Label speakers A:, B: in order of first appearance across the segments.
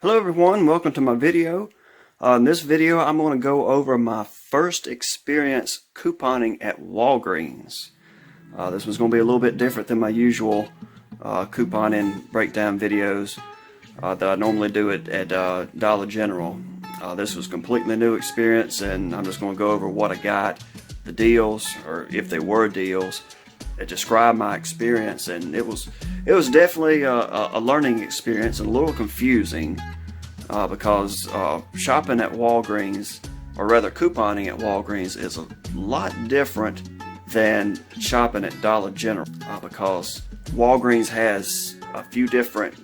A: Hello everyone, welcome to my video. In this video I'm going to go over my first experience couponing at Walgreens. This was going to be a little bit different than my usual couponing breakdown videos that I normally do at Dollar General. This was a completely new experience, and I'm just going to go over what I got, the deals, or if they were deals, that describe my experience. And it was definitely a learning experience and a little confusing because shopping at Walgreens, or rather couponing at Walgreens, is a lot different than shopping at Dollar General because Walgreens has a few different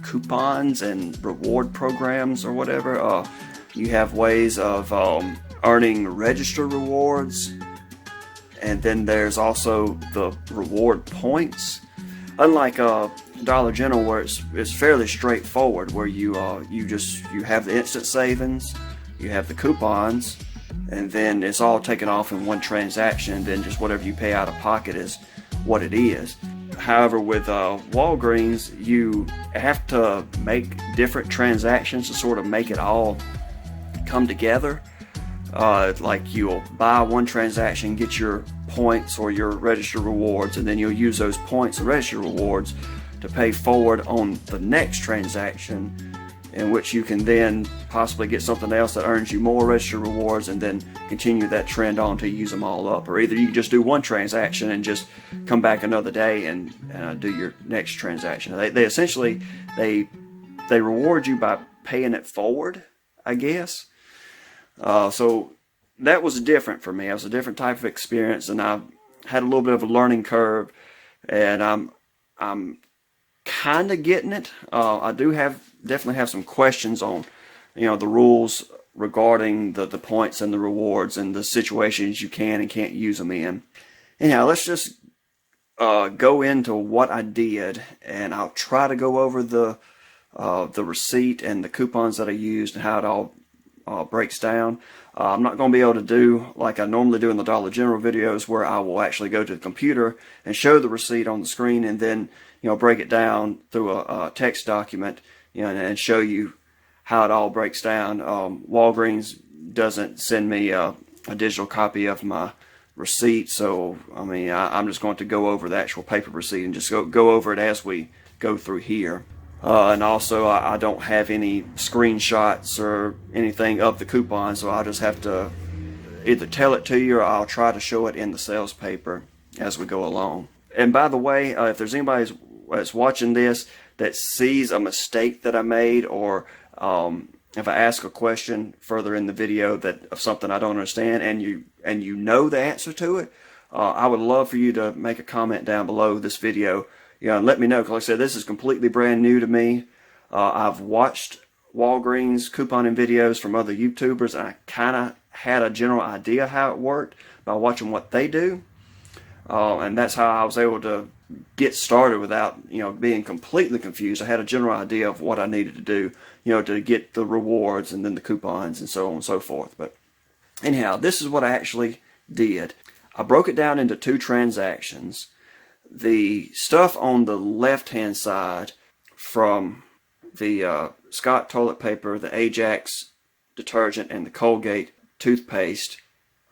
A: coupons and reward programs or whatever. You have ways of earning registered rewards, and then there's also the reward points. Unlike Dollar General, where it's fairly straightforward, where you have the instant savings, you have the coupons, and then it's all taken off in one transaction, and then just whatever you pay out of pocket is what it is. However, with Walgreens, you have to make different transactions to sort of make it all come together. Like you'll buy one transaction, get your points or your registered rewards, and then you'll use those points and registered rewards to pay forward on the next transaction, in which you can then possibly get something else that earns you more registered rewards, and then continue that trend on to use them all up. Or either you can just do one transaction and just come back another day and do your next transaction. They essentially they reward you by paying it forward, I guess. So that was different for me. It was a different type of experience, and I had a little bit of a learning curve, and I'm kind of getting it. I do definitely have some questions on, the rules regarding the points and the rewards and the situations you can and can't use them in. Anyhow, let's just go into what I did, and I'll try to go over the receipt and the coupons that I used and how it all breaks down. I'm not going to be able to do like I normally do in the Dollar General videos, where I will actually go to the computer and show the receipt on the screen, and then break it down through a text document, and show you how it all breaks down. Walgreens doesn't send me a digital copy of my receipt, so I'm just going to go over the actual paper receipt and just go over it as we go through here. And also, I don't have any screenshots or anything of the coupon, so I'll just have to either tell it to you, or I'll try to show it in the sales paper as we go along. And by the way, if there's anybody that's watching this that sees a mistake that I made, or if I ask a question further in the video of something I don't understand, and you know the answer to it, I would love for you to make a comment down below this video. And let me know, because like I said, this is completely brand new to me. I've watched Walgreens couponing videos from other YouTubers, and I kind of had a general idea how it worked by watching what they do. And that's how I was able to get started without being completely confused. I had a general idea of what I needed to do, to get the rewards and then the coupons and so on and so forth. But anyhow, this is what I actually did. I broke it down into two transactions. The stuff on the left-hand side, from the Scott toilet paper, the Ajax detergent, and the Colgate toothpaste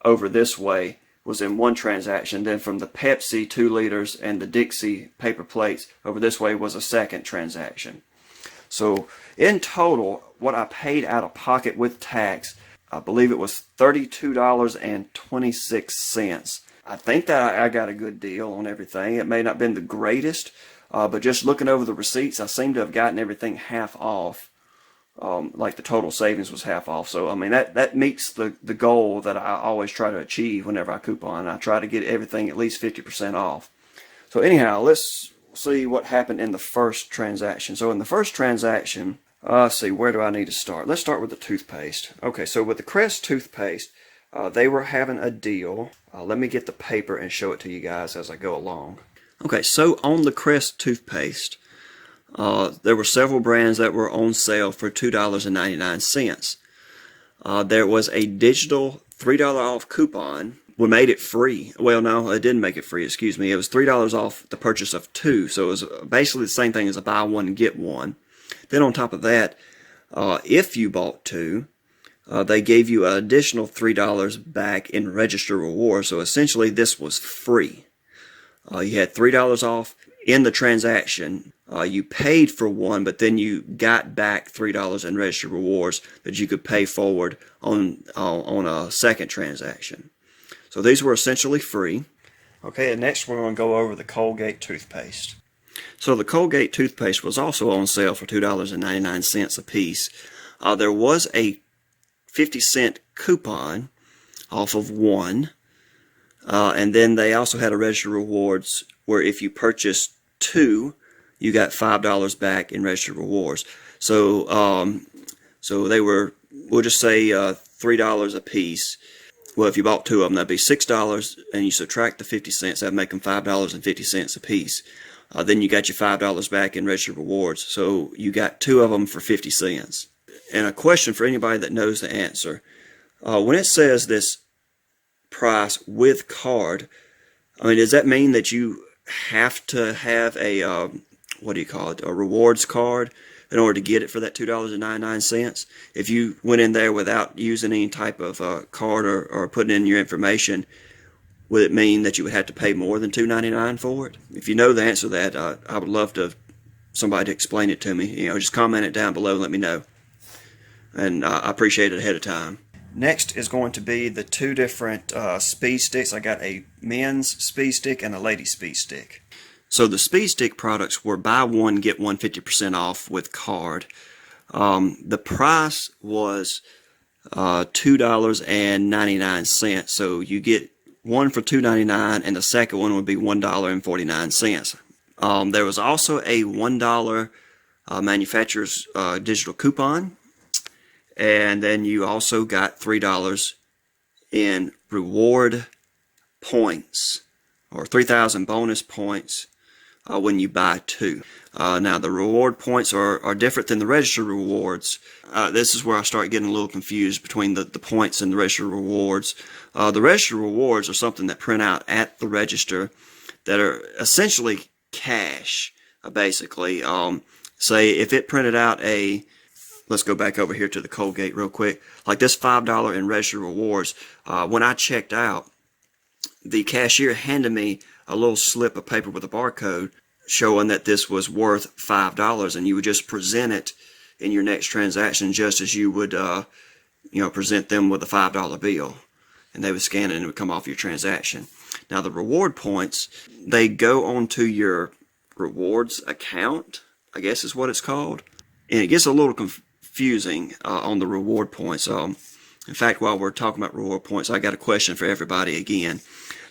A: over this way, was in one transaction. Then from the Pepsi 2 liters and the Dixie paper plates over this way was a second transaction. So in total, what I paid out of pocket with tax, I believe it was $32.26. I think that I got a good deal on everything. It may not have been the greatest, but just looking over the receipts, I seem to have gotten everything half off. Like the total savings was half off. So that meets the goal that I always try to achieve whenever I coupon. I try to get everything at least 50% off. So anyhow, let's see what happened in the first transaction. So in the first transaction, let's see, where do I need to start? Let's start with the toothpaste. Okay, so with the Crest toothpaste, they were having a deal. Let me get the paper and show it to you guys as I go along. Okay, so on the Crest toothpaste, there were several brands that were on sale for $2.99. There was a digital $3 off coupon. We made it free. Well, no, it didn't make it free, excuse me. It was $3 off the purchase of two, so it was basically the same thing as a buy one, get one. Then on top of that, if you bought two, they gave you an additional $3 back in register rewards. So essentially this was free. You had $3 off in the transaction. You paid for one, but then you got back $3 in register rewards that you could pay forward on a second transaction. So these were essentially free. Okay, and next we're going to go over the Colgate toothpaste. So the Colgate toothpaste was also on sale for $2.99 a piece. There was a 50-cent coupon off of one. And then they also had a register rewards where if you purchased two, you got $5 back in register rewards. So so they were, we'll just say $3 a piece. Well, if you bought two of them, that'd be $6, and you subtract the 50 cents, that'd make them $5.50 a piece. Then you got your $5 back in register rewards. So you got two of them for 50 cents. And a question for anybody that knows the answer. When it says this price with card, I mean, does that mean that you have to have a what do you call it, a rewards card in order to get it for that $2.99? If you went in there without using any type of card or putting in your information, would it mean that you would have to pay more than $2.99 for it? If you know the answer to that, I would love to somebody to explain it to me. You know, just comment it down below and let me know, and I appreciate it ahead of time. Next is going to be the two different speed sticks. I got a men's speed stick and a ladies speed stick. So the speed stick products were buy one, get one 50% off with card. The price was $2.99. So you get one for $2.99 and the second one would be $1.49. There was also a $1 manufacturer's digital coupon. And then you also got $3 in reward points, or 3,000 bonus points when you buy two. Now the reward points are different than the register rewards. This is where I start getting a little confused between the points and the register rewards. The register rewards are something that print out at the register that are essentially cash, basically. Say if it printed out a, let's go back over here to the Colgate real quick. Like this $5 in register rewards, when I checked out, the cashier handed me a little slip of paper with a barcode showing that this was worth $5, and you would just present it in your next transaction just as you would present them with a $5 bill, and they would scan it and it would come off your transaction. Now the reward points, they go onto your rewards account, I guess is what it's called, and it gets a little confusing on the reward points. In fact, while we're talking about reward points, I got a question for everybody again.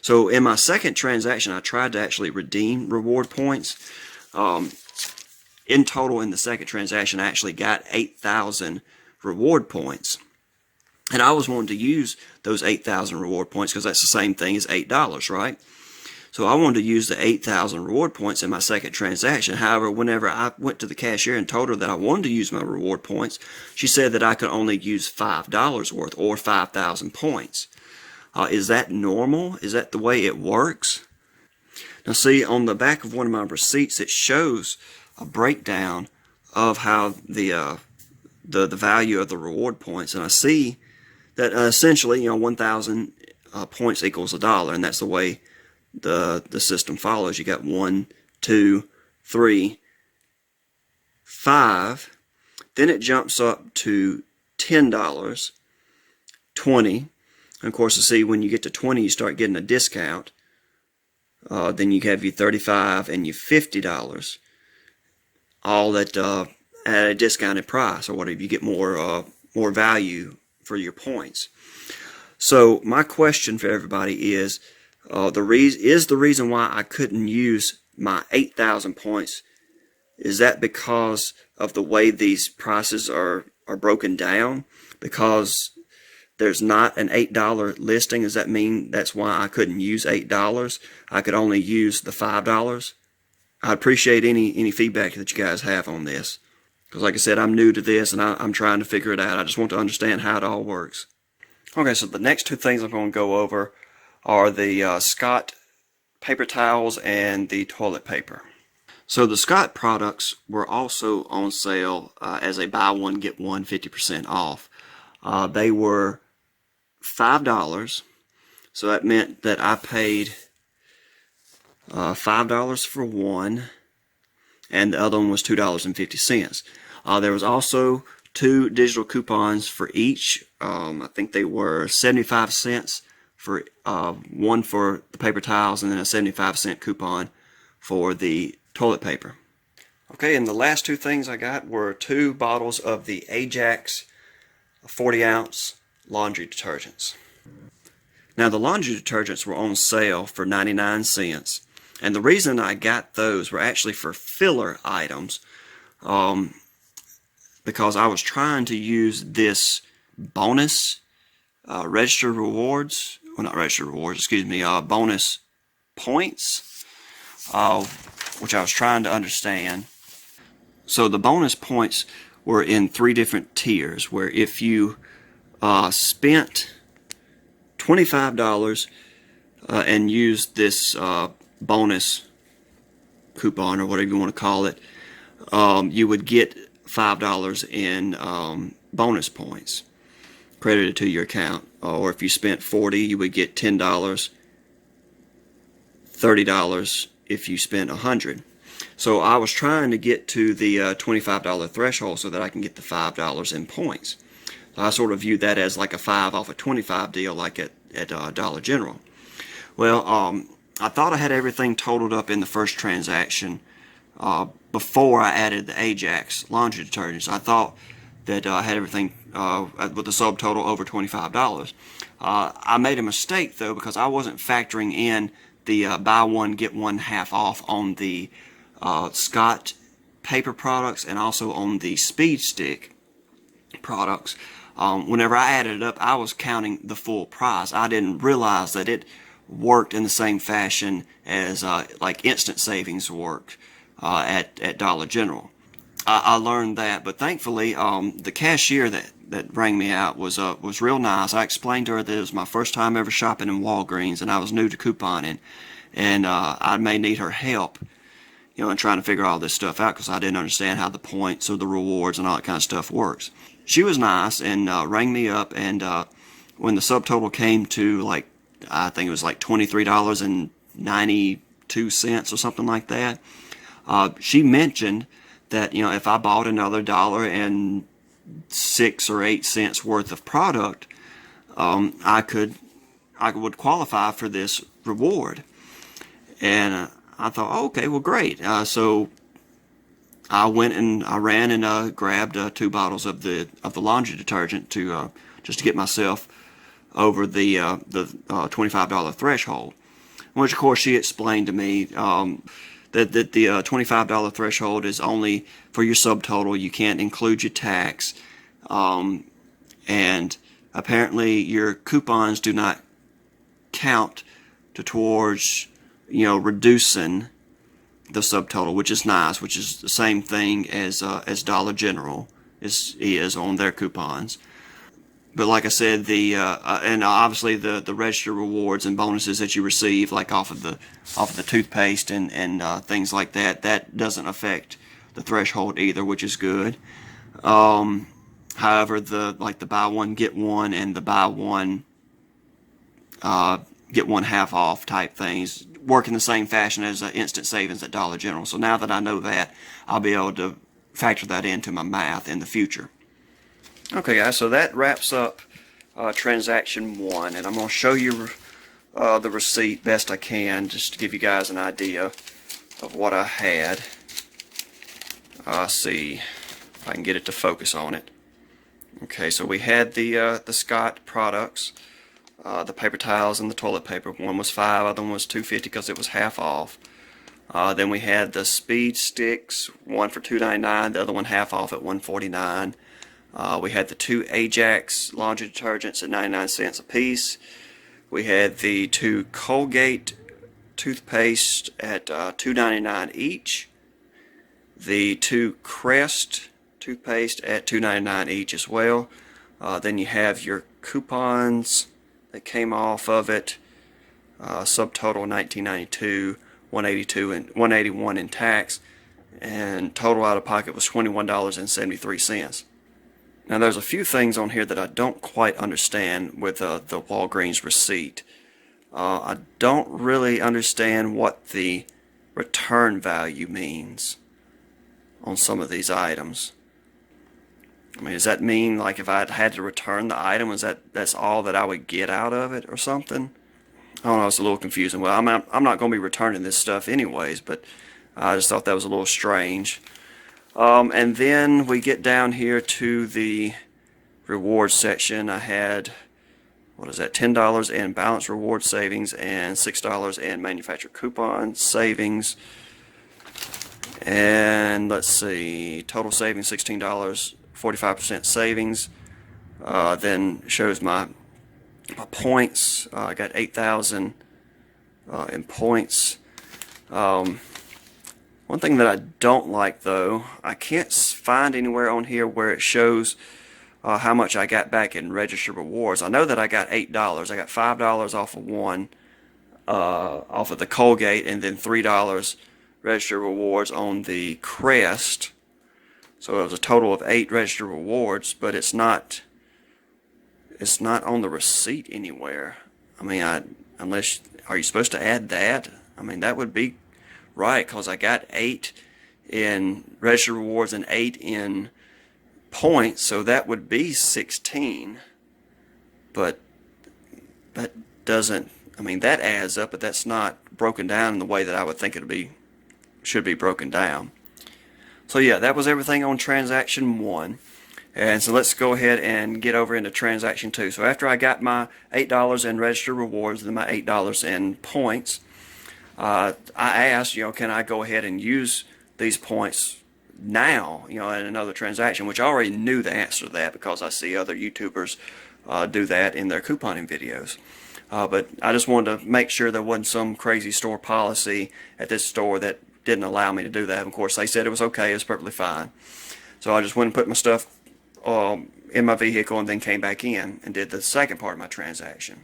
A: So in my second transaction, I tried to actually redeem reward points. In total, in the second transaction, I actually got 8,000 reward points. And I was wanting to use those 8,000 reward points because that's the same thing as $8, right? So I wanted to use the 8,000 reward points in my second transaction. However, whenever I went to the cashier and told her that I wanted to use my reward points, she said that I could only use $5 worth, or 5,000 points. Is that normal? Is that the way it works? Now see, on the back of one of my receipts, it shows a breakdown of how the value of the reward points, and I see that essentially, 1,000 points equals $1, and that's the way the system follows. You got 1, 2, 3, 5. Then it jumps up to $10, 20. And of course, you see when you get to 20, you start getting a discount. Then you have your $35 and your $50, all at a discounted price, or whatever. You get more value for your points. So my question for everybody is, the reason why I couldn't use my 8,000 points, is that because of the way these prices are broken down? Because there's not an $8 listing, does that mean that's why I couldn't use $8? I could only use the $5? I appreciate any feedback that you guys have on this, because like I said, I'm new to this and I'm trying to figure it out. I just want to understand how it all works. Okay, so the next two things I'm going to go over are the Scott paper towels and the toilet paper. So the Scott products were also on sale as a buy one get one 50% off. They were $5, so that meant that I paid $5 for one, and the other one was $2.50. There was also 2 digital coupons for each. I think they were 75 cents for one for the paper towels, and then a 75-cent coupon for the toilet paper. Okay, and the last 2 things I got were 2 bottles of the Ajax 40-ounce laundry detergents. Now, the laundry detergents were on sale for 99 cents, and the reason I got those were actually for filler items, because I was trying to use this bonus registered rewards, well, not registered rewards, excuse me, bonus points, which I was trying to understand. So the bonus points were in 3 different tiers, where if you spent $25 and used this bonus coupon, or whatever you want to call it, you would get $5 in bonus points credited to your account. Or if you spent $40, you would get $10, $30 if you spent $100. So I was trying to get to the $25 threshold so that I can get the $5 in points. So I sort of viewed that as like a 5 off a 25 deal, like at Dollar General. Well, I thought I had everything totaled up in the first transaction before I added the Ajax laundry detergents. I thought that I had everything with the subtotal over $25. I made a mistake though, because I wasn't factoring in the buy one get one half off on the Scott paper products and also on the Speed Stick products. Whenever I added it up, I was counting the full price. I didn't realize that it worked in the same fashion as like instant savings worked at Dollar General. I learned that, but thankfully the cashier that rang me out was real nice. I explained to her that it was my first time ever shopping in Walgreens, and I was new to couponing, and I may need her help, you know, in trying to figure all this stuff out, because I didn't understand how the points or the rewards and all that kind of stuff works. She was nice and rang me up, and when the subtotal came to, like, I think it was like $23.92 or something like that, she mentioned that, you know, if I bought another $1.06 or 8 cents worth of product, I would qualify for this reward. And I thought, oh, okay, well, great. So I went and I ran and grabbed 2 bottles of the laundry detergent to just to get myself over the $25 threshold. Which, of course, she explained to me that the $25 threshold is only for your subtotal. You can't include your tax, and apparently your coupons do not count towards, you know, reducing the subtotal, which is nice, which is the same thing as Dollar General is on their coupons. But like I said, and obviously the registered rewards and bonuses that you receive, like off of the toothpaste and things like that, that doesn't affect the threshold either, which is good. However, the buy one get one and the buy one get one half off type things work in the same fashion as instant savings at Dollar General. So now that I know that, I'll be able to factor that into my math in the future. Okay, guys, so that wraps up transaction 1, and I'm going to show you the receipt best I can, just to give you guys an idea of what I had. See if I can get it to focus on it. Okay, so we had the Scott products, the paper towels and the toilet paper. One was $5, the other one was $2.50 because it was half off. Then we had the Speed Sticks, one for $2.99, the other one half off at $1.49. We had the 2 Ajax laundry detergents at 99 cents a piece. We had the 2 Colgate toothpaste at $2.99 each. The 2 Crest toothpaste at $2.99 each as well. Then you have your coupons that came off of it. Subtotal $19.92, $182 and $181 in tax. and total out of pocket was $21.73. Now there's a few things on here that I don't quite understand with the Walgreens receipt. I don't really understand what the return value means on some of these items. I mean, does that mean like if I had to return the item, that's all that I would get out of it or something? I don't know, it's a little confusing. Well, I'm not going to be returning this stuff anyways, but I just thought that was a little strange. And then we get down here to the rewards section. I had, what is that, $10 in balance reward savings and $6 in manufacturer coupon savings. And let's see, total savings $16, 45% savings. Then shows my points. I got 8,000 in points. One thing that I don't like though, I can't find anywhere on here where it shows how much I got back in registered rewards. I know that I got $8. I got $5 off of one, off of the Colgate, and then $3 registered rewards on the Crest. So it was a total of 8 registered rewards, but it's not on the receipt anywhere. I mean, unless, are you supposed to add that? I mean, that would be right, because I got 8 in registered rewards and 8 in points, so that would be 16. But that doesn't, I mean, that adds up, but that's not broken down in the way that I would think it should be broken down. So yeah, that was everything on transaction 1. And so let's go ahead and get over into transaction 2. So after I got my $8 in registered rewards and my $8 in points, I asked, can I go ahead and use these points now, in another transaction, which I already knew the answer to that because I see other YouTubers do that in their couponing videos. But I just wanted to make sure there wasn't some crazy store policy at this store that didn't allow me to do that. Of course, they said it was okay, it was perfectly fine. So I just went and put my stuff in my vehicle and then came back in and did the second part of my transaction.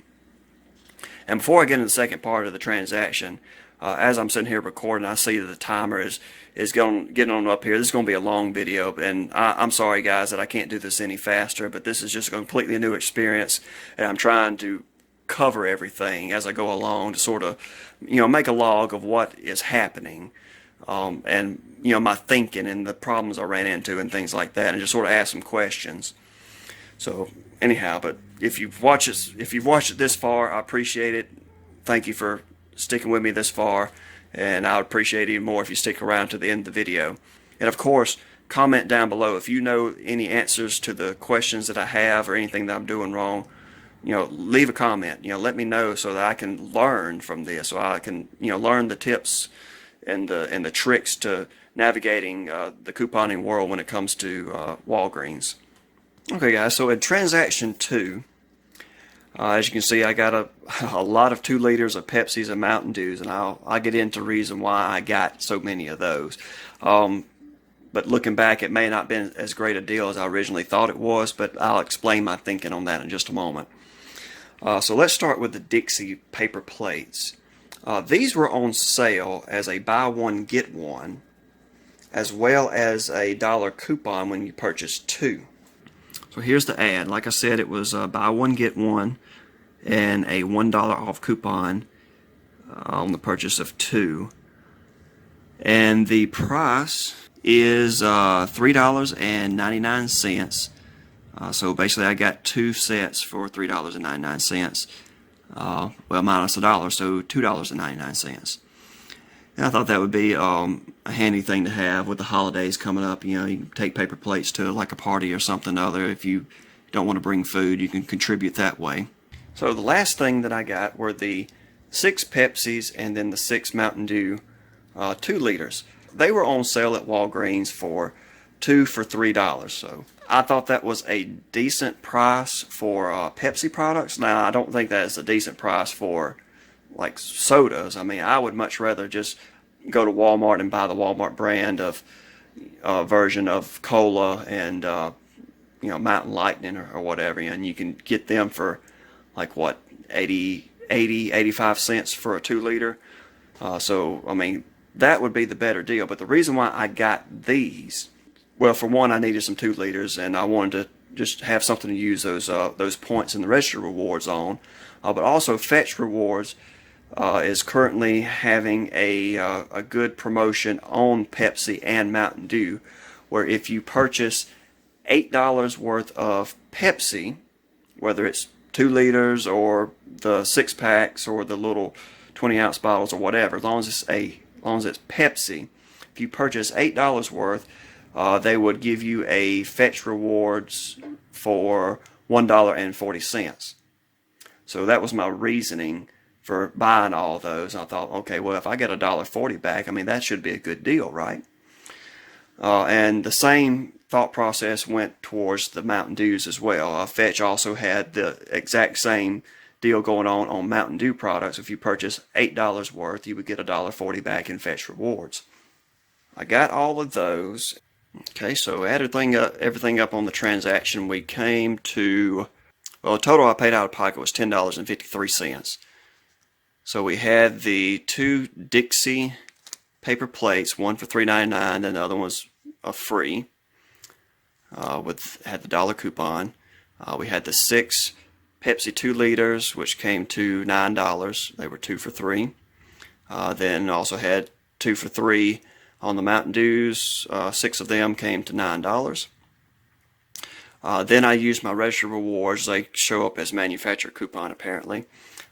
A: And before I get into the second part of the transaction, as I'm sitting here recording, I see that the timer is getting on up here. This is going to be a long video, and I'm sorry guys that I can't do this any faster, but this is just a completely new experience, and I'm trying to cover everything as I go along to sort of, make a log of what is happening, and my thinking and the problems I ran into and things like that, and just sort of ask some questions. So anyhow, but if you've watched it this far, I appreciate it. Thank you for sticking with me this far, and I would appreciate it even more if you stick around to the end of the video. And of course, comment down below if you know any answers to the questions that I have or anything that I'm doing wrong. Leave a comment. Let me know so that I can learn from this, so I can learn the tips and the tricks to navigating the couponing world when it comes to Walgreens. Okay guys, so in transaction 2, as you can see, I got a lot of 2 liters of Pepsis and Mountain Dews, and I'll get into the reason why I got so many of those. But looking back, it may not have been as great a deal as I originally thought it was, but I'll explain my thinking on that in just a moment. So let's start with the Dixie paper plates. These were on sale as a buy one get one, as well as a $1 coupon when you purchase 2. So here's the ad. Like I said, it was buy one get one and a $1 off coupon on the purchase of 2. And the price is $3.99. So basically I got 2 sets for $3.99. Well, minus $1, so $2.99. And I thought that would be a handy thing to have with the holidays coming up. You can take paper plates to like a party or something other. If you don't want to bring food, you can contribute that way. So the last thing that I got were the 6 Pepsis and then the 6 Mountain Dew 2 liters. They were on sale at Walgreens for 2 for $3. So I thought that was a decent price for Pepsi products. Now, I don't think that is a decent price for like sodas. I mean, I would much rather just go to Walmart and buy the Walmart brand of version of cola and Mountain Lightning or whatever, and you can get them for like what, 85 cents for a 2 liter. So I mean, that would be the better deal. But the reason why I got these, well, for one, I needed some 2 liters, and I wanted to just have something to use those points in the register rewards on. But also, Fetch Rewards is currently having a good promotion on Pepsi and Mountain Dew, where if you purchase $8 worth of Pepsi, whether it's 2 liters or the 6-packs or the little 20-ounce bottles or whatever, as long as it's Pepsi, if you purchase $8 worth, they would give you a Fetch Rewards for $1.40. So that was my reasoning for buying all those. I thought, okay, well, if I get $1.40 back, I mean, that should be a good deal, right? And the same thought process went towards the Mountain Dews as well. Fetch also had the exact same deal going on Mountain Dew products. If you purchase $8 worth, you would get $1.40 back in Fetch Rewards. I got all of those. Okay, so everything up on the transaction, we came to, well, the total I paid out of pocket was $10.53. So we had the 2 Dixie paper plates, one for $3.99, and the other one was free. Had the dollar coupon. We had the 6 Pepsi 2 liters, which came to $9. They were 2 for $3. Then also had 2 for $3 on the Mountain Dews. 6 of them came to $9. Then I used my register rewards. They show up as manufacturer coupon apparently.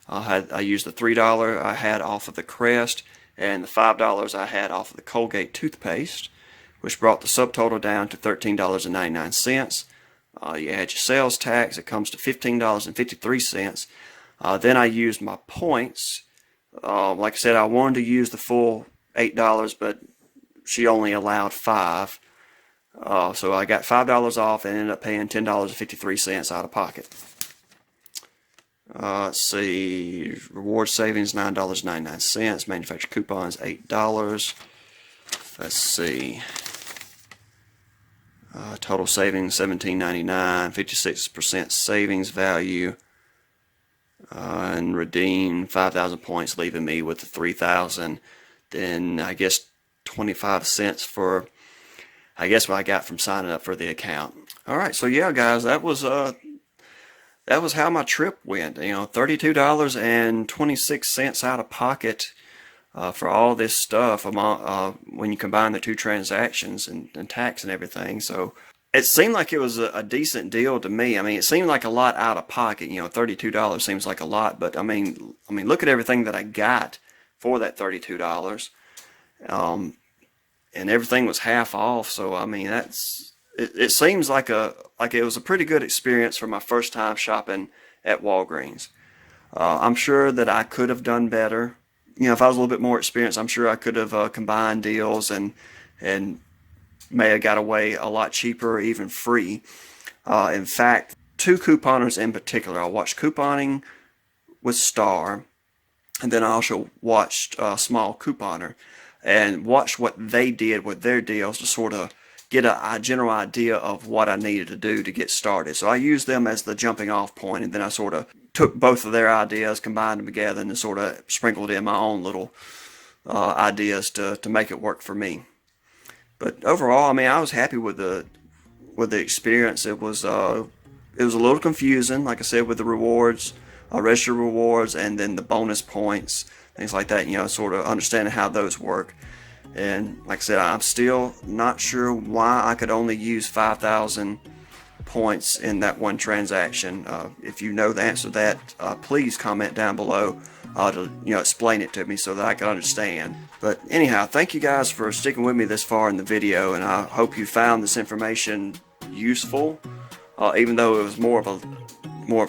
A: I used the $3 I had off of the Crest and the $5 I had off of the Colgate toothpaste, which brought the subtotal down to $13.99. You add your sales tax, it comes to $15.53. Then I used my points. Like I said, I wanted to use the full $8, but she only allowed $5. So I got $5 off and ended up paying $10.53 out of pocket. Let's see, reward savings $9.99, manufacturer coupons $8. Let's see, total savings $17.99, 56% savings value, and redeem 5,000 points, leaving me with the 3,000. Then I guess 25 cents for, I guess, what I got from signing up for the account. All right, so yeah, guys, that was how my trip went. You know, $32.26 out of pocket for all this stuff when you combine the 2 transactions and tax and everything. So it seemed like it was a decent deal to me. I mean, it seemed like a lot out of pocket. You know, $32 seems like a lot, but I mean, look at everything that I got for that $32. And everything was half off. So I mean, it seems like it was a pretty good experience for my first time shopping at Walgreens. I'm sure that I could have done better. You know, if I was a little bit more experienced, I'm sure I could have combined deals and may have got away a lot cheaper or even free. In fact, 2 couponers in particular. I watched couponing with Star, and then I also watched Small Couponer and watched what they did with their deals to sort of get a general idea of what I needed to do to get started. So I used them as the jumping off point, and then I sort of took both of their ideas, combined them together, and then sort of sprinkled in my own little ideas to make it work for me. But overall, I mean, I was happy with the experience. It was a little confusing, like I said, with the rewards, register rewards, and then the bonus points, things like that. You know, sort of understanding how those work. And like I said, I'm still not sure why I could only use 5,000 points in that one transaction. If you know the answer to that, please comment down below to explain it to me so that I can understand. But anyhow, thank you guys for sticking with me this far in the video, and I hope you found this information useful, even though it was more of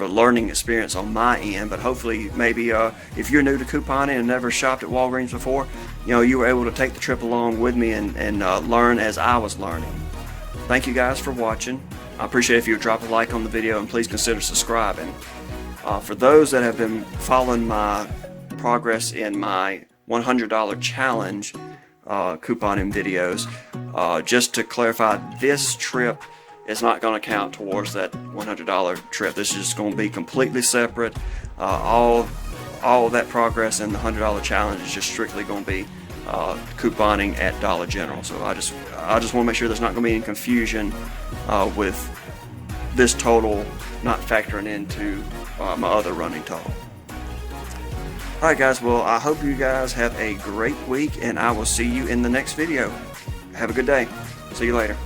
A: a learning experience on my end. But hopefully, maybe if you're new to couponing and never shopped at Walgreens before, you were able to take the trip along with me and learn as I was learning. Thank you guys for watching. I appreciate if you would drop a like on the video, and please consider subscribing. For those that have been following my progress in my $100 challenge couponing videos, just to clarify, this trip is not going to count towards that $100 trip. This is just going to be completely separate. All of that progress in the $100 challenge is just strictly going to be couponing at Dollar General. So I just want to make sure there's not going to be any confusion with this total not factoring into my other running total. Alright guys, well I hope you guys have a great week, and I will see you in the next video. Have a good day. See you later.